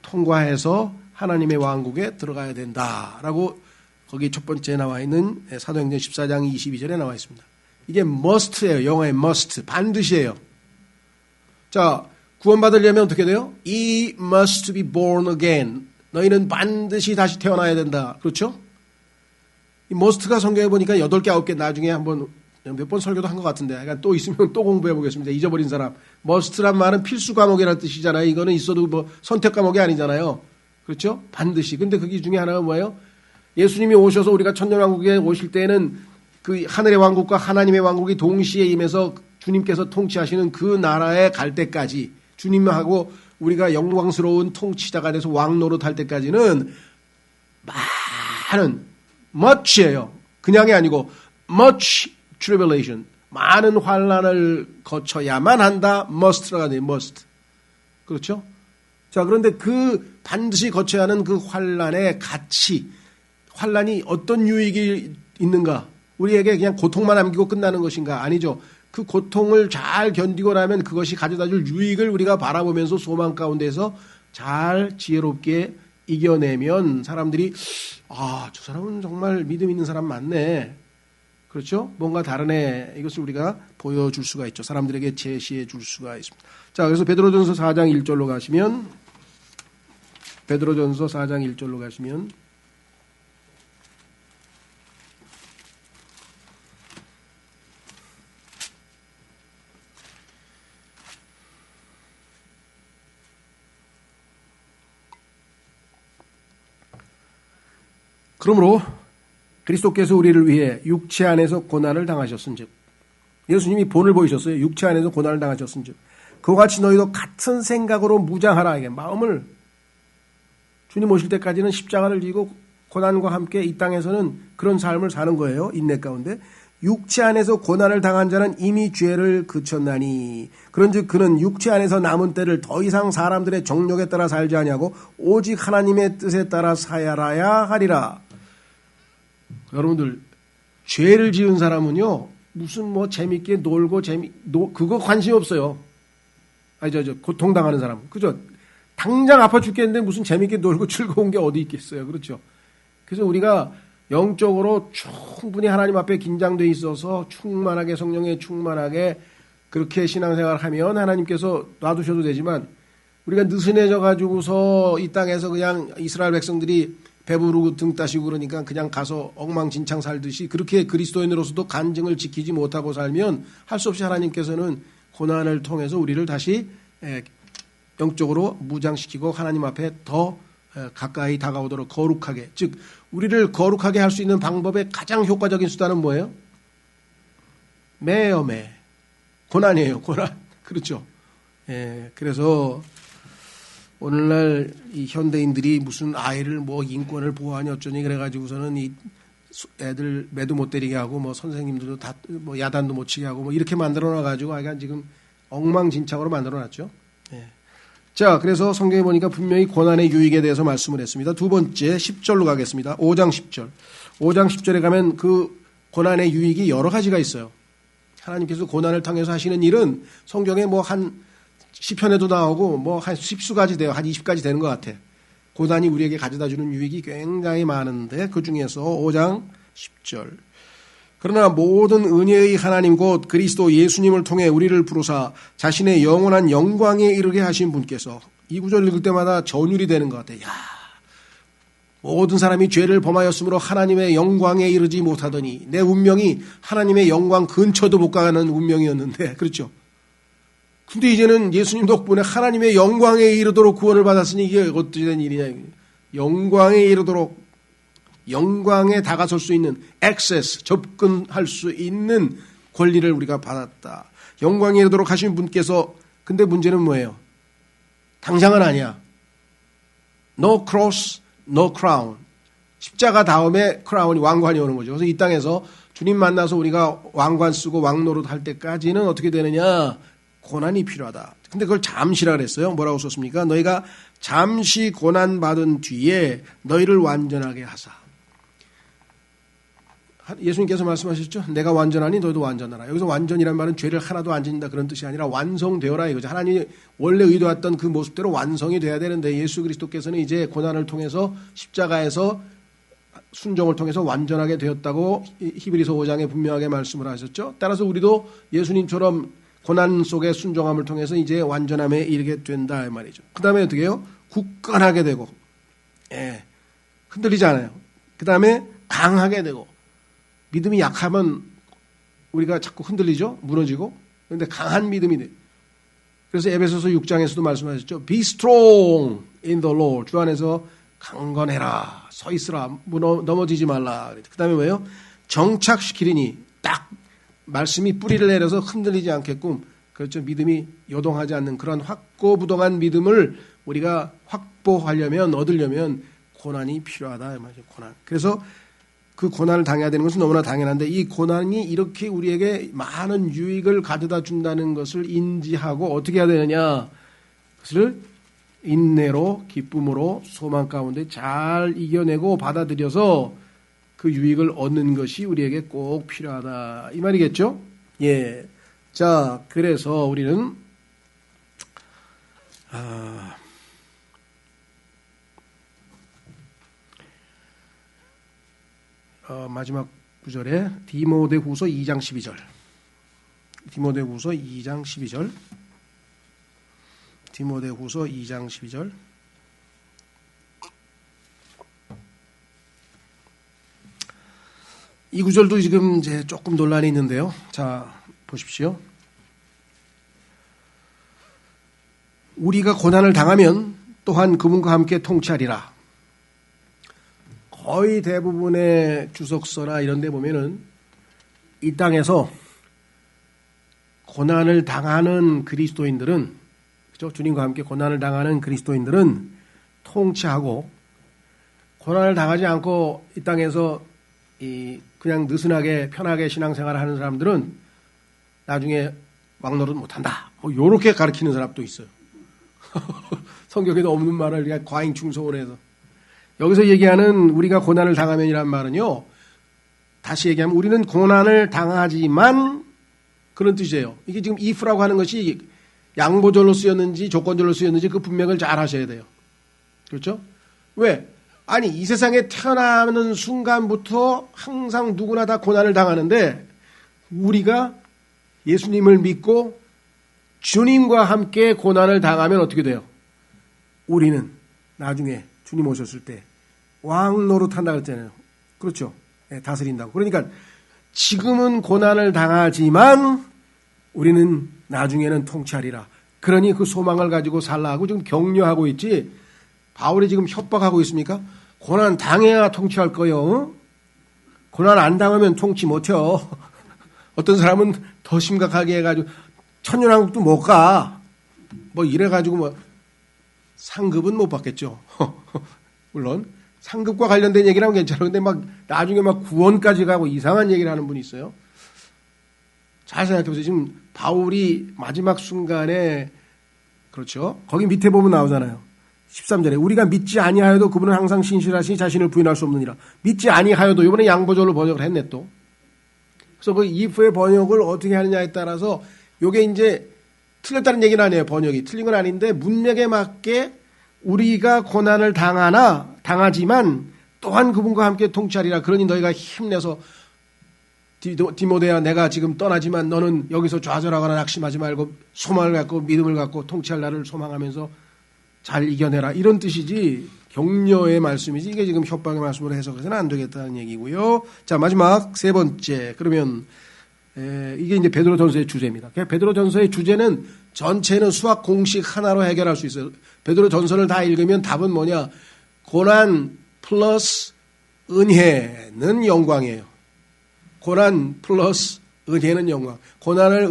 통과해서 하나님의 왕국에 들어가야 된다라고 거기 첫 번째 나와 있는 사도행전 14장 22절에 나와 있습니다. 이게 must예요. 영어의 must. 반드시예요. 자, 구원받으려면 어떻게 돼요? You must be born again. 너희는 반드시 다시 태어나야 된다. 그렇죠? 이 must가 성경에 보니까 8개, 9개 나중에 한번 몇 번 설교도 한 것 같은데 그러니까 또 있으면 또 공부해 보겠습니다. 잊어버린 사람. must란 말은 필수 과목이라는 뜻이잖아요. 이거는 있어도 선택 과목이 아니잖아요. 그렇죠? 반드시. 근데 그 중에 하나가 뭐예요? 예수님이 오셔서 우리가 천년왕국에 오실 때에는 그 하늘의 왕국과 하나님의 왕국이 동시에 임해서 주님께서 통치하시는 그 나라에 갈 때까지 주님하고 우리가 영광스러운 통치자가 돼서 왕 노릇할 때까지는 많은 much예요. 그냥이 아니고 much tribulation. 많은 환난을 거쳐야만 한다. must가 돼요. must. 그렇죠? 자, 그런데 그 반드시 거쳐야 하는 그 환난의 가치, 환난이 어떤 유익이 있는가? 우리에게 그냥 고통만 남기고 끝나는 것인가? 아니죠. 그 고통을 잘 견디고 나면 그것이 가져다 줄 유익을 우리가 바라보면서 소망 가운데서 잘 지혜롭게 이겨내면 사람들이 저 사람은 정말 믿음 있는 사람 맞네. 그렇죠? 뭔가 다른 이것을 우리가 보여줄 수가 있죠. 사람들에게 제시해 줄 수가 있습니다. 자, 그래서 베드로전서 4장 1절로 가시면 베드로전서 4장 1절로 가시면 그러므로 그리스도께서 우리를 위해 육체 안에서 고난을 당하셨은즉 예수님이 본을 보이셨어요. 육체 안에서 고난을 당하셨은즉 그와 같이 너희도 같은 생각으로 무장하라. 이게 마음을 주님 오실 때까지는 십자가를 지고 고난과 함께 이 땅에서는 그런 삶을 사는 거예요. 인내 가운데. 육체 안에서 고난을 당한 자는 이미 죄를 그쳤나니 그런즉 그는 육체 안에서 남은 때를 더 이상 사람들의 정욕에 따라 살지 아니하고 오직 하나님의 뜻에 따라 살아야 하리라. 여러분들 죄를 지은 사람은요 무슨 뭐 재밌게 놀고 그거 관심 없어요. 고통당하는 사람 그죠? 당장 아파 죽겠는데 무슨 재밌게 놀고 즐거운 게 어디 있겠어요. 그렇죠? 그래서 우리가 영적으로 충분히 하나님 앞에 긴장돼 있어서 충만하게 성령에 충만하게 그렇게 신앙생활을 하면 하나님께서 놔두셔도 되지만 우리가 느슨해져 가지고서 이 땅에서 그냥 이스라엘 백성들이 배부르고 등 따시고 그러니까 그냥 가서 엉망진창 살듯이 그렇게 그리스도인으로서도 간증을 지키지 못하고 살면 할 수 없이 하나님께서는 고난을 통해서 우리를 다시 영적으로 무장시키고 하나님 앞에 더 가까이 다가오도록 거룩하게, 즉 우리를 거룩하게 할 수 있는 방법의 가장 효과적인 수단은 뭐예요? 매요. 고난이에요. 고난. 그렇죠. 그래서 오늘날 이 현대인들이 무슨 아이를 뭐 인권을 보호하니 어쩌니 그래가지고서는 이 애들 매도 못 때리게 하고 뭐 선생님들도 다 뭐 야단도 못 치게 하고 뭐 이렇게 만들어놔가지고 아이가 지금 엉망진창으로 만들어놨죠. 자, 그래서 성경에 보니까 분명히 고난의 유익에 대해서 말씀을 했습니다. 두 번째 10절로 가겠습니다. 5장 10절. 5장 10절에 가면 그 고난의 유익이 여러 가지가 있어요. 하나님께서 고난을 통해서 하시는 일은 성경에 뭐 한 10편에도 나오고 뭐 한 10수까지 돼요. 한 20까지 되는 것 같아. 고난이 우리에게 가져다 주는 유익이 굉장히 많은데 그 중에서 5장 10절. 그러나 모든 은혜의 하나님 곧 그리스도 예수님을 통해 우리를 부르사 자신의 영원한 영광에 이르게 하신 분께서, 이 구절 읽을 때마다 전율이 되는 것 같아요. 모든 사람이 죄를 범하였으므로 하나님의 영광에 이르지 못하더니 내 운명이 하나님의 영광 근처도 못 가는 운명이었는데, 그렇죠? 근데 이제는 예수님 덕분에 하나님의 영광에 이르도록 구원을 받았으니 이게 어떻게 된 일이냐. 영광에 이르도록, 영광에 다가설 수 있는 액세스, 접근할 수 있는 권리를 우리가 받았다. 영광에 이르도록 하신 분께서, 근데 문제는 뭐예요? 당장은 아니야. No cross, no crown. 십자가 다음에 크라운이, 왕관이 오는 거죠. 그래서 이 땅에서 주님 만나서 우리가 왕관 쓰고 왕노릇 할 때까지는 어떻게 되느냐? 고난이 필요하다. 근데 그걸 잠시라 그랬어요. 뭐라고 썼습니까? 너희가 잠시 고난받은 뒤에 너희를 완전하게 하사. 예수님께서 말씀하셨죠. 내가 완전하니 너희도 완전하라. 여기서 완전이란 말은 죄를 하나도 안 짓는다 그런 뜻이 아니라 완성되어라 이거죠. 하나님이 원래 의도했던 그 모습대로 완성이 돼야 되는데 예수 그리스도께서는 이제 고난을 통해서 십자가에서 순종을 통해서 완전하게 되었다고 히브리서 5장에 분명하게 말씀을 하셨죠. 따라서 우리도 예수님처럼 고난 속의 순종함을 통해서 이제 완전함에 이르게 된다 이 말이죠. 그 다음에 어떻게 해요? 굳건하게 되고, 흔들리지 않아요. 그 다음에 강하게 되고, 믿음이 약하면 우리가 자꾸 흔들리죠? 무너지고. 그런데 강한 믿음이 돼. 그래서 에베소서 6장에서도 말씀하셨죠. Be strong in the Lord. 주 안에서 강건해라. 서 있으라. 넘어지지 말라. 그 다음에 뭐예요? 정착시키리니 딱 말씀이 뿌리를 내려서 흔들리지 않게끔 그렇죠. 믿음이 요동하지 않는 그런 확고부동한 믿음을 우리가 확보하려면 얻으려면 고난이 필요하다. 고난. 그래서 그 고난을 당해야 되는 것은 너무나 당연한데 이 고난이 이렇게 우리에게 많은 유익을 가져다 준다는 것을 인지하고 어떻게 해야 되느냐. 그것을 인내로 기쁨으로 소망 가운데 잘 이겨내고 받아들여서 그 유익을 얻는 것이 우리에게 꼭 필요하다. 이 말이겠죠? 예. 자, 그래서 우리는 마지막 구절에 디모데후서 2장 12절. 디모데후서 2장 12절. 디모데후서 2장 12절. 이 구절도 지금 이제 조금 논란이 있는데요. 자, 보십시오. 우리가 고난을 당하면 또한 그분과 함께 통치하리라. 거의 대부분의 주석서나 이런 데 보면은 이 땅에서 고난을 당하는 그리스도인들은, 그죠? 주님과 함께 고난을 당하는 그리스도인들은 통치하고, 고난을 당하지 않고 이 땅에서 그냥 느슨하게 편하게 신앙생활을 하는 사람들은 나중에 왕노릇 못한다. 요렇게 가르치는 사람도 있어요. 성경에도 없는 말을 그냥 과잉충성을 해서. 여기서 얘기하는 우리가 고난을 당하면이란 말은요. 다시 얘기하면 우리는 고난을 당하지만 그런 뜻이에요. 이게 지금 if라고 하는 것이 양보절로 쓰였는지 조건절로 쓰였는지 그 분명을 잘 하셔야 돼요. 그렇죠? 왜? 아니 이 세상에 태어나는 순간부터 항상 누구나 다 고난을 당하는데 우리가 예수님을 믿고 주님과 함께 고난을 당하면 어떻게 돼요? 우리는 나중에 주님 오셨을 때 왕 노릇한다고 했잖아요. 그렇죠? 네, 다스린다고. 그러니까 지금은 고난을 당하지만 우리는 나중에는 통치하리라. 그러니 그 소망을 가지고 살라고 지금 격려하고 있지. 바울이 지금 협박하고 있습니까? 고난 당해야 통치할 거요. 고난 안 당하면 통치 못해요. 어떤 사람은 더 심각하게 해가지고 천년왕국도 못 가. 뭐 이래가지고 뭐 상급은 못 받겠죠. 물론 상급과 관련된 얘기를 하면 괜찮아요. 근데 막 나중에 막 구원까지 가고 이상한 얘기를 하는 분이 있어요. 잘 생각해보세요. 지금 바울이 마지막 순간에 그렇죠. 거기 밑에 보면 나오잖아요. 13절에 우리가 믿지 아니하여도 그분은 항상 신실하시니 자신을 부인할 수 없느니라. 믿지 아니하여도 이번에 양보절로 번역을 했네 또. 그래서 그 if의 번역을 어떻게 하느냐에 따라서 요게 이제 틀렸다는 얘기는 아니에요. 번역이 틀린 건 아닌데 문맥에 맞게 우리가 고난을 당하지만 또한 그분과 함께 통치하리라. 그러니 너희가 힘내서 디모데야 내가 지금 떠나지만 너는 여기서 좌절하거나 낙심하지 말고 소망을 갖고 믿음을 갖고 통치할 나를 소망하면서 잘 이겨내라. 이런 뜻이지 격려의 말씀이지 이게 지금 협박의 말씀으로 해석해서는 안 되겠다는 얘기고요. 자, 마지막 세 번째. 그러면 이게 이제 베드로전서의 주제입니다. 베드로전서의 주제는 전체는 수학 공식 하나로 해결할 수 있어요. 베드로전서를 다 읽으면 답은 뭐냐? 고난 플러스 은혜는 영광이에요. 고난 플러스 은혜는 영광. 고난을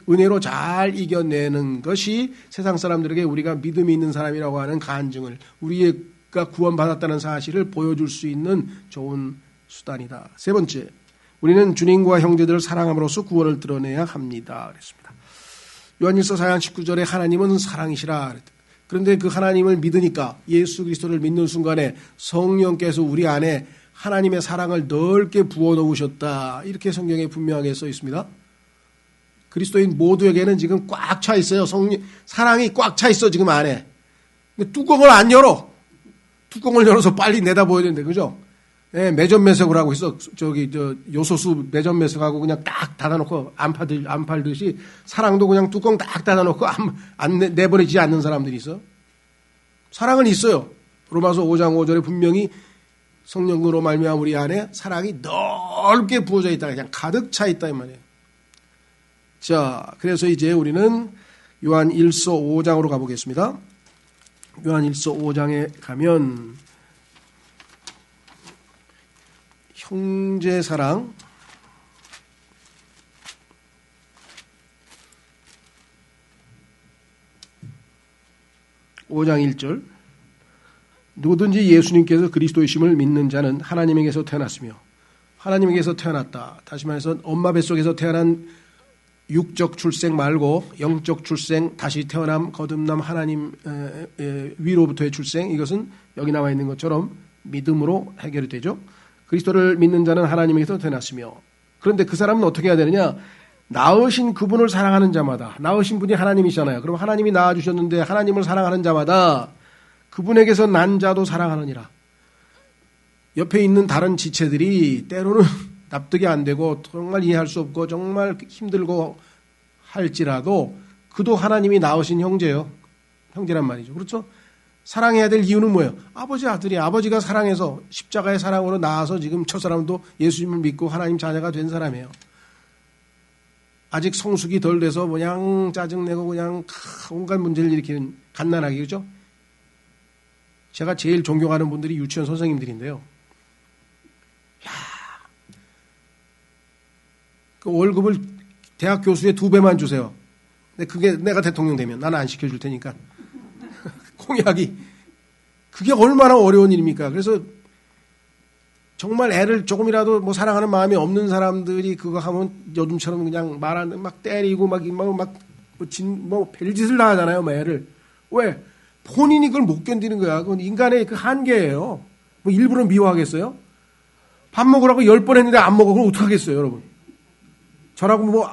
은혜로 잘 이겨내는 것이 세상 사람들에게 우리가 믿음이 있는 사람이라고 하는 간증을 우리가 구원받았다는 사실을 보여줄 수 있는 좋은 수단이다. 세 번째. 우리는 주님과 형제들을 사랑함으로써 구원을 드러내야 합니다. 그랬습니다. 요한일서 4장 19절에 하나님은 사랑이시라. 그런데 그 하나님을 믿으니까 예수 그리스도를 믿는 순간에 성령께서 우리 안에 하나님의 사랑을 넓게 부어놓으셨다. 이렇게 성경에 분명하게 써 있습니다. 그리스도인 모두에게는 지금 꽉 차 있어요. 사랑이 꽉 차 있어 지금 안에. 근데 뚜껑을 안 열어. 뚜껑을 열어서 빨리 내다보여야 되는데 그죠? 예, 매점 매석을 하고 있어. 요소수 매점 매석하고 그냥 딱 닫아놓고 안 팔듯이 사랑도 그냥 뚜껑 딱 닫아놓고 안 내버리지 않는 사람들이 있어. 사랑은 있어요. 로마서 5장 5절에 분명히 성령으로 말미암아 우리 안에 사랑이 넓게 부어져 있다. 그냥 가득 차 있다 이 말이에요. 자, 그래서 이제 우리는 요한 1서 5장으로 가보겠습니다. 요한 1서 5장에 가면 형제 사랑, (5장 1절) 누구든지 예수님께서 그리스도이심을 믿는 자는 하나님에게서 태어났으며 하나님에게서 태어났다. 다시 말해서 엄마 뱃속에서 태어난 육적 출생 말고 영적 출생, 다시 태어남, 거듭남, 하나님 위로부터의 출생, 이것은 여기 나와 있는 것처럼 믿음으로 해결이 되죠. 그리스도를 믿는 자는 하나님에게서 태어났으며, 그런데 그 사람은 어떻게 해야 되느냐? 낳으신 그분을 사랑하는 자마다, 낳으신 분이 하나님이시잖아요. 그럼 하나님이 낳아주셨는데 하나님을 사랑하는 자마다 그분에게서 난 자도 사랑하느니라. 옆에 있는 다른 지체들이 때로는 납득이 안 되고 정말 이해할 수 없고 정말 힘들고 할지라도 그도 하나님이 낳으신 형제요. 형제란 말이죠. 그렇죠? 사랑해야 될 이유는 뭐예요? 아버지 아들이, 아버지가 사랑해서 십자가의 사랑으로 낳아서 지금 저 사람도 예수님을 믿고 하나님 자녀가 된 사람이에요. 아직 성숙이 덜 돼서 그냥 짜증내고 그냥 온갖 문제를 일으키는 갓난아기, 그죠? 제가 제일 존경하는 분들이 유치원 선생님들인데요. 야, 그 월급을 대학 교수의 2배만 주세요. 근데 그게 내가 대통령 되면 나는 안 시켜줄 테니까. 공약이. 그게 얼마나 어려운 일입니까? 그래서 정말 애를 조금이라도 뭐 사랑하는 마음이 없는 사람들이 그거 하면 요즘처럼 그냥 말하는 막 때리고 막 별짓을 다 하잖아요, 뭐 애를. 왜? 본인이 그걸 못 견디는 거야. 그건 인간의 그 한계예요. 뭐 일부러 미워하겠어요? 밥 먹으라고 10번 했는데 안 먹어. 그럼 어떡하겠어요, 여러분? 저라고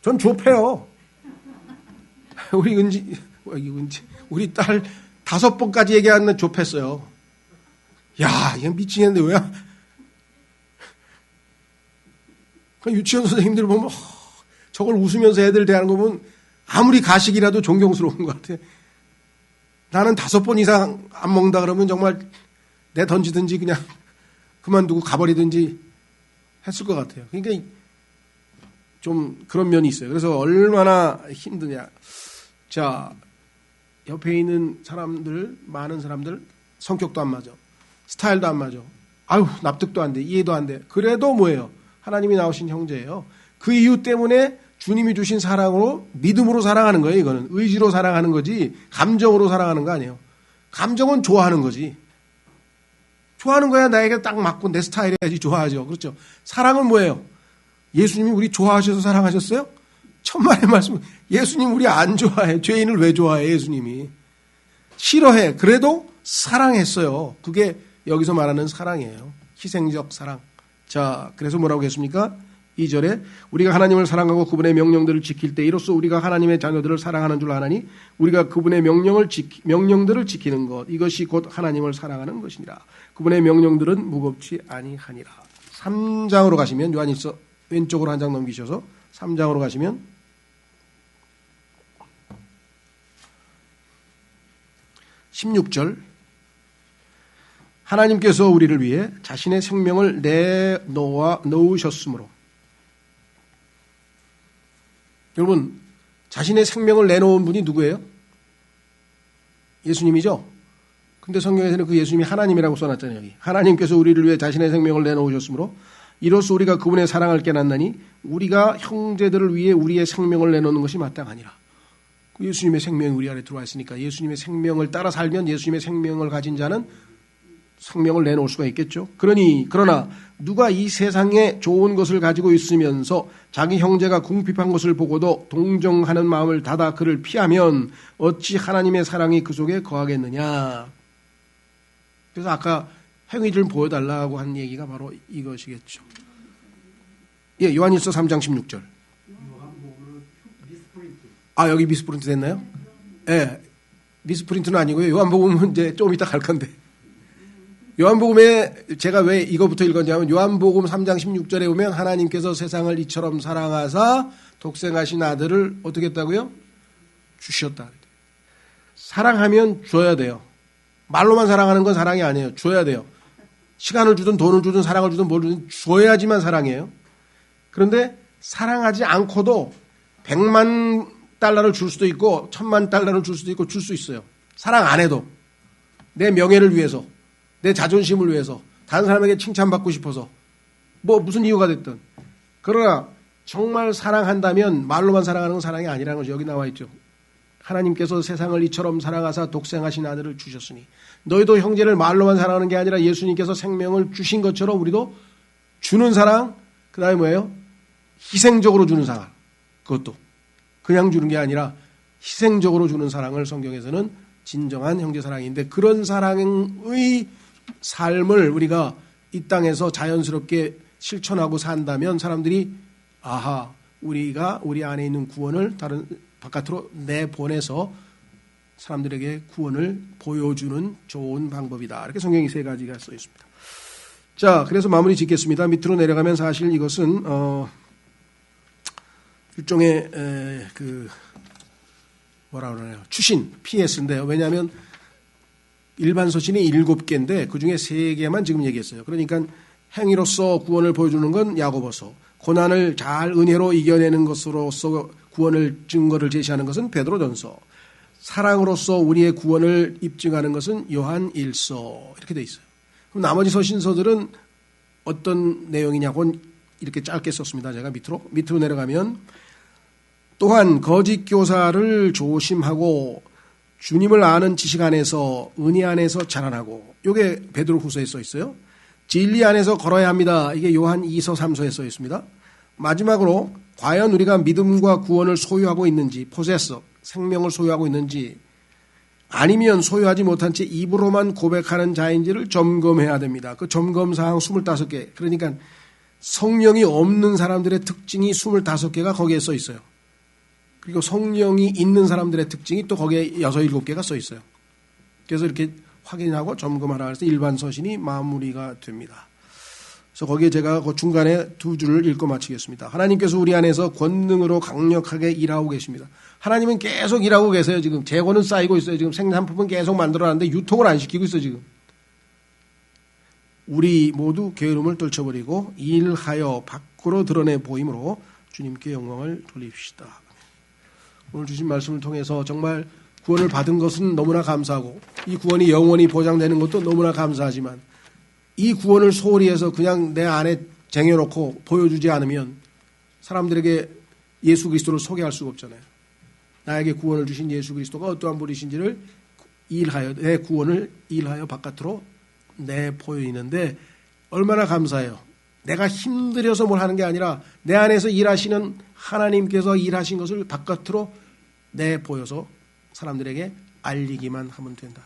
전 좁혀요. 우리 딸 5번까지 얘기하는 좁혔어요. 야, 이건 미치겠는데 왜? 그 유치원 선생님들 보면 저걸 웃으면서 애들 대하는 거 보면 아무리 가식이라도 존경스러운 것 같아. 나는 5번 이상 안 먹는다 그러면 정말 내 던지든지 그냥 그만두고 가버리든지 했을 것 같아요. 그러니까 좀 그런 면이 있어요. 그래서 얼마나 힘드냐. 자, 옆에 있는 사람들, 많은 사람들 성격도 안 맞아. 스타일도 안 맞아. 아유, 납득도 안 돼. 이해도 안 돼. 그래도 뭐예요? 하나님이 나오신 형제예요. 그 이유 때문에 주님이 주신 사랑으로, 믿음으로 사랑하는 거예요. 이거는 의지로 사랑하는 거지 감정으로 사랑하는 거 아니에요. 감정은 좋아하는 거지. 좋아하는 거야. 나에게 딱 맞고 내 스타일이야지 좋아하죠. 그렇죠? 사랑은 뭐예요? 예수님이 우리 좋아하셔서 사랑하셨어요? 천만의 말씀. 예수님 우리 안 좋아해. 죄인을 왜 좋아해? 예수님이 싫어해. 그래도 사랑했어요. 그게 여기서 말하는 사랑이에요. 희생적 사랑. 자, 그래서 뭐라고 했습니까? 2절에 우리가 하나님을 사랑하고 그분의 명령들을 지킬 때 이로써 우리가 하나님의 자녀들을 사랑하는 줄 아나니 우리가 그분의 명령들을 지키는 것, 이것이 곧 하나님을 사랑하는 것이니라. 그분의 명령들은 무겁지 아니하니라. 3장으로 가시면, 요한일서 왼쪽으로 한 장 넘기셔서 3장으로 가시면 16절, 하나님께서 우리를 위해 자신의 생명을 내놓으셨으므로. 여러분, 자신의 생명을 내놓은 분이 누구예요? 예수님이죠? 근데 성경에서는 그 예수님이 하나님이라고 써놨잖아요. 여기. 하나님께서 우리를 위해 자신의 생명을 내놓으셨으므로 이로써 우리가 그분의 사랑을 깨닫나니 우리가 형제들을 위해 우리의 생명을 내놓는 것이 마땅하니라. 예수님의 생명이 우리 안에 들어와 있으니까 예수님의 생명을 따라 살면 예수님의 생명을 가진 자는 생명을 내놓을 수가 있겠죠. 그러나 누가 이 세상에 좋은 것을 가지고 있으면서 자기 형제가 궁핍한 것을 보고도 동정하는 마음을 닫아 그를 피하면 어찌 하나님의 사랑이 그 속에 거하겠느냐. 그래서 아까 행위를 보여달라고 한 얘기가 바로 이것이겠죠. 예, 요한일서 3장 16절. 아, 여기 미스프린트 됐나요? 예, 미스프린트는 아니고요. 요한복음은 이제 좀 이따 갈 건데. 요한복음에 제가 왜 이거부터 읽었냐면 요한복음 3장 16절에 보면 하나님께서 세상을 이처럼 사랑하사 독생하신 아들을 어떻게 했다고요? 주셨다. 사랑하면 줘야 돼요. 말로만 사랑하는 건 사랑이 아니에요. 줘야 돼요. 시간을 주든 돈을 주든 사랑을 주든 뭘 주든 줘야지만 사랑이에요. 그런데 사랑하지 않고도 100만 달러를 줄 수도 있고 1,000만 달러를 줄 수도 있고 줄 수 있어요. 사랑 안 해도 내 명예를 위해서, 내 자존심을 위해서, 다른 사람에게 칭찬받고 싶어서, 뭐 무슨 이유가 됐든. 그러나 정말 사랑한다면 말로만 사랑하는 건 사랑이 아니라는 것이 여기 나와 있죠. 하나님께서 세상을 이처럼 사랑하사 독생하신 아들을 주셨으니 너희도 형제를 말로만 사랑하는 게 아니라 예수님께서 생명을 주신 것처럼 우리도 주는 사랑, 그 다음에 뭐예요? 희생적으로 주는 사랑. 그것도 그냥 주는 게 아니라 희생적으로 주는 사랑을 성경에서는 진정한 형제사랑인데, 그런 사랑의 삶을 우리가 이 땅에서 자연스럽게 실천하고 산다면 사람들이 아하, 우리가 우리 안에 있는 구원을 다른 바깥으로 내보내서 사람들에게 구원을 보여주는 좋은 방법이다. 이렇게 성경이 3가지가 써 있습니다. 자, 그래서 마무리 짓겠습니다. 밑으로 내려가면 사실 이것은 일종의 뭐라 그러나요? 추신, PS인데요. 왜냐하면 일반 서신이 7개인데 그중에 3개만 지금 얘기했어요. 그러니까 행위로서 구원을 보여주는 건 야고보서, 고난을 잘 은혜로 이겨내는 것으로서 구원을 증거를 제시하는 것은 베드로전서, 사랑으로서 우리의 구원을 입증하는 것은 요한1서 이렇게 돼 있어요. 그럼 나머지 서신서들은 어떤 내용이냐고 이렇게 짧게 썼습니다. 제가 밑으로 내려가면 또한 거짓 교사를 조심하고 주님을 아는 지식 안에서 은혜 안에서 자라나고, 이게 베드로후서에 써 있어요. 진리 안에서 걸어야 합니다. 이게 요한 2서 3서에 써 있습니다. 마지막으로 과연 우리가 믿음과 구원을 소유하고 있는지, 포세서 생명을 소유하고 있는지, 아니면 소유하지 못한 채 입으로만 고백하는 자인지를 점검해야 됩니다. 그 점검사항 25개. 그러니까 성령이 없는 사람들의 특징이 25개가 거기에 써 있어요. 그리고 성령이 있는 사람들의 특징이 또 거기에 6, 7개가 써 있어요. 그래서 이렇게 확인하고 점검하라 해서 일반 서신이 마무리가 됩니다. 그래서 거기에 제가 그 중간에 2줄을 읽고 마치겠습니다. 하나님께서 우리 안에서 권능으로 강력하게 일하고 계십니다. 하나님은 계속 일하고 계세요. 지금 재고는 쌓이고 있어요. 지금 생산품은 계속 만들어놨는데 유통을 안 시키고 있어요. 지금. 우리 모두 게으름을 떨쳐버리고 일하여 밖으로 드러내 보임으로 주님께 영광을 돌립시다. 오늘 주신 말씀을 통해서 정말 구원을 받은 것은 너무나 감사하고 이 구원이 영원히 보장되는 것도 너무나 감사하지만, 이 구원을 소홀히 해서 그냥 내 안에 쟁여놓고 보여주지 않으면 사람들에게 예수 그리스도를 소개할 수가 없잖아요. 나에게 구원을 주신 예수 그리스도가 어떠한 분이신지를 일하여, 내 구원을 일하여 바깥으로 내보이는데 얼마나 감사해요. 내가 힘들여서 뭘 하는 게 아니라 내 안에서 일하시는 하나님께서 일하신 것을 바깥으로 내보여서 사람들에게 알리기만 하면 된다.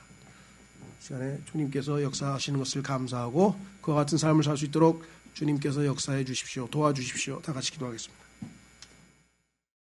시간에 주님께서 역사하시는 것을 감사하고 그와 같은 삶을 살 수 있도록 주님께서 역사해 주십시오. 도와주십시오. 다 같이 기도하겠습니다.